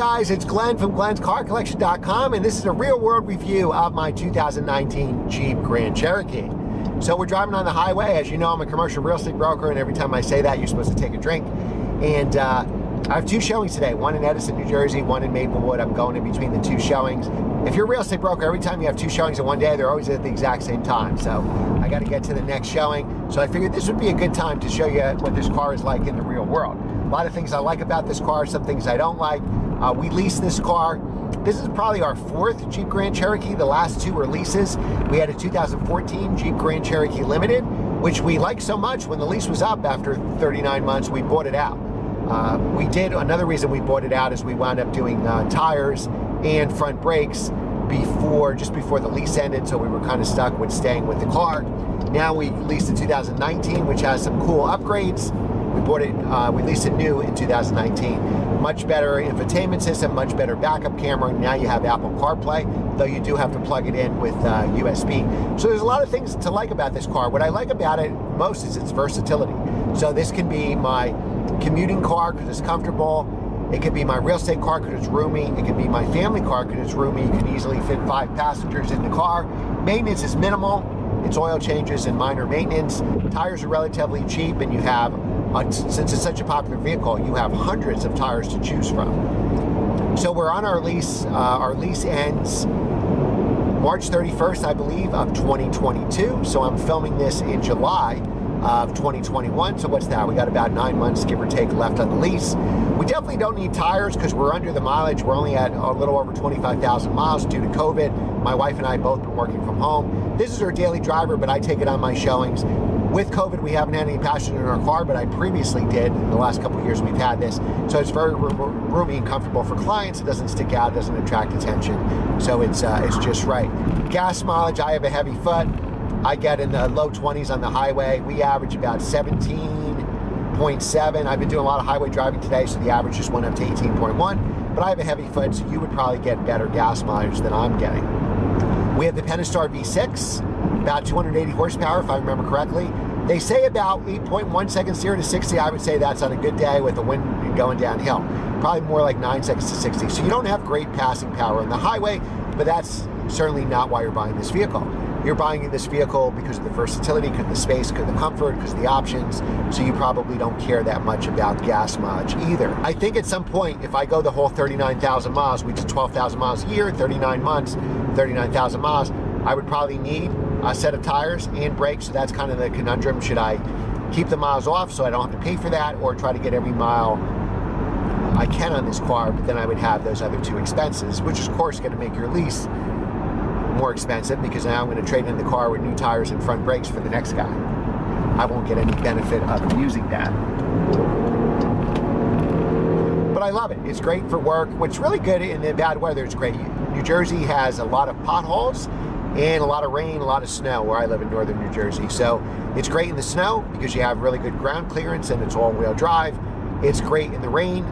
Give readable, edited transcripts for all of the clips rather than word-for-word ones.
guys, it's Glenn from glenscarcollection.com, and this is a real-world review of my 2019 Jeep Grand Cherokee. So we're driving on the highway. As you know, I'm a commercial real estate broker, and every time I say that, you're supposed to take a drink. And I have two showings today, one in Edison, New Jersey, one in Maplewood. I'm going in between the two showings. If you're a real estate broker, every time you have two showings in one day, they're always at the exact same time. So I got to get to the next showing. So I figured this would be a good time to show you what this car is like in the real world. A lot of things I like about this car, some things I don't like. We leased this car. This is probably our fourth Jeep Grand Cherokee. The last two were leases. We had a 2014 Jeep Grand Cherokee Limited, which we liked so much when the lease was up after 39 months, we bought it out. Another reason we bought it out is we wound up doing tires and front brakes just before the lease ended, so we were kind of stuck with staying with the car. Now we leased the 2019, which has some cool upgrades. We leased it new in 2019. Much better infotainment system, much better backup camera. Now you have Apple CarPlay, though you do have to plug it in with USB. So there's a lot of things to like about this car. What I like about it most is its versatility. So this can be my commuting car because it's comfortable. It could be my real estate car because it's roomy. It could be my family car because it's roomy. You can easily fit 5 passengers in the car. Maintenance is minimal. It's oil changes and minor maintenance. Tires are relatively cheap, and you have, since it's such a popular vehicle, you have hundreds of tires to choose from. So we're on our lease. Our lease ends March 31st, I believe, of 2022. So I'm filming this in July of 2021. So what's that? We got about 9 months, give or take, left on the lease. We definitely don't need tires because we're under the mileage. We're only at a little over 25,000 miles due to COVID. My wife and I both been working from home. This is our daily driver, but I take it on my showings. With COVID, we haven't had any passenger in our car, but I previously did. In the last couple of years, we've had this. So it's very roomy and comfortable for clients. It doesn't stick out, doesn't attract attention. So it's just right. Gas mileage, I have a heavy foot. I get in the low 20s on the highway. We average about 17.7. I've been doing a lot of highway driving today, so the average just went up to 18.1. But I have a heavy foot, so you would probably get better gas mileage than I'm getting. We have the Pentastar V6, about 280 horsepower, if I remember correctly. They say about 8.1 seconds 0 to 60. I would say that's on a good day with the wind going downhill. Probably more like 9 seconds to 60. So you don't have great passing power on the highway, but that's certainly not why you're buying this vehicle. You're buying this vehicle because of the versatility, because of the space, because of the comfort, because of the options, so you probably don't care that much about gas mileage either. I think at some point, if I go the whole 39,000 miles, we did 12,000 miles a year, 39 months, 39,000 miles, I would probably need a set of tires and brakes, so that's kind of the conundrum. Should I keep the miles off so I don't have to pay for that, or try to get every mile I can on this car, but then I would have those other two expenses, which is of course going to make your lease more expensive, because now I'm going to trade in the car with new tires and front brakes for the next guy. I won't get any benefit of using that. But I love it. It's great for work. What's really good in the bad weather, it's great. New Jersey has a lot of potholes and a lot of rain, a lot of snow where I live in northern New Jersey. So it's great in the snow because you have really good ground clearance and it's all-wheel drive. It's great in the rain.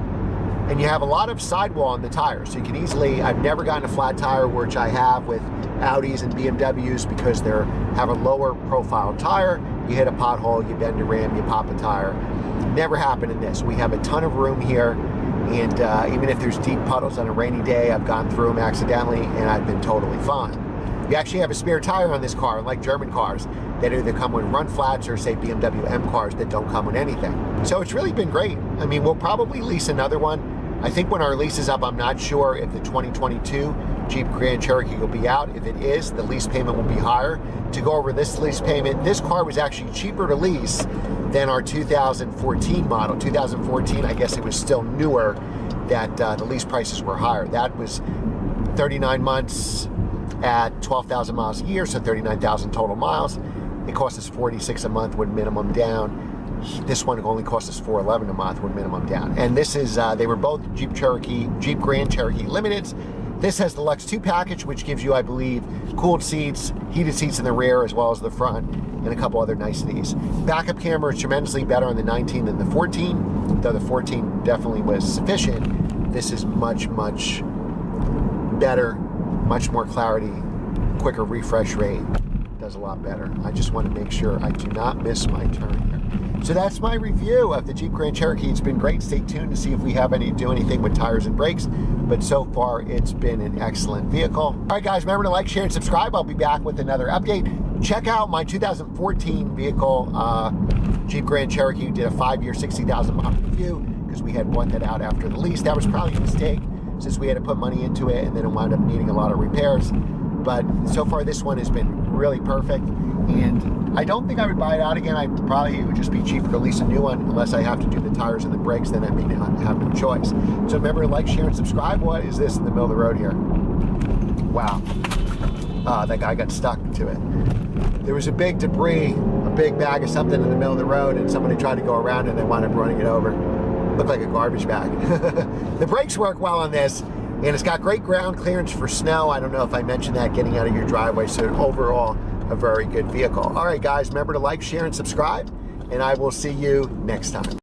And you have a lot of sidewall on the tires. So you can easily, I've never gotten a flat tire, which I have with Audis and BMWs, because they have a lower profile tire. You hit a pothole, you bend a rim, you pop a tire. Never happened in this. We have a ton of room here. And even if there's deep puddles on a rainy day, I've gone through them accidentally and I've been totally fine. You actually have a spare tire on this car, unlike German cars that either come with run flats or say BMW M cars that don't come with anything. So it's really been great. I mean, we'll probably lease another one. I think when our lease is up, I'm not sure if the 2022 Jeep Grand Cherokee will be out. If it is, the lease payment will be higher. To go over this lease payment, this car was actually cheaper to lease than our 2014 model. 2014, I guess it was still newer, that the lease prices were higher. That was 39 months at 12,000 miles a year, so 39,000 total miles. It cost us $46 a month with minimum down. This one only cost us $411 a month with minimum down. And this is, they were both Jeep Grand Cherokee Limiteds. This has the Lux 2 package, which gives you, I believe, cooled seats, heated seats in the rear as well as the front, and a couple other niceties. Backup camera is tremendously better on the 19 than the 14, though the 14 definitely was sufficient. This is much, much better, much more clarity, quicker refresh rate, does a lot better. I just want to make sure I do not miss my turn here. So that's my review of the Jeep Grand Cherokee. It's been great. Stay tuned to see if we have do anything with tires and brakes. But so far, it's been an excellent vehicle. All right, guys, remember to like, share, and subscribe. I'll be back with another update. Check out my 2014 vehicle, Jeep Grand Cherokee. We did a 5-year, 60,000 mile review because we had bought that out after the lease. That was probably a mistake since we had to put money into it and then it wound up needing a lot of repairs. But so far, this one has been really perfect. And I don't think I would buy it out again. It would just be cheaper to lease a new one unless I have to do the tires and the brakes, then I may not have no choice. So remember to like, share, and subscribe. What is this in the middle of the road here? Wow. That guy got stuck to it. There was a big debris, a big bag of something in the middle of the road, and somebody tried to go around and they wound up running it over. Looked like a garbage bag. The brakes work well on this, and it's got great ground clearance for snow. I don't know if I mentioned that, getting out of your driveway. So overall, a very good vehicle. All right, guys, remember to like, share, and subscribe, and I will see you next time.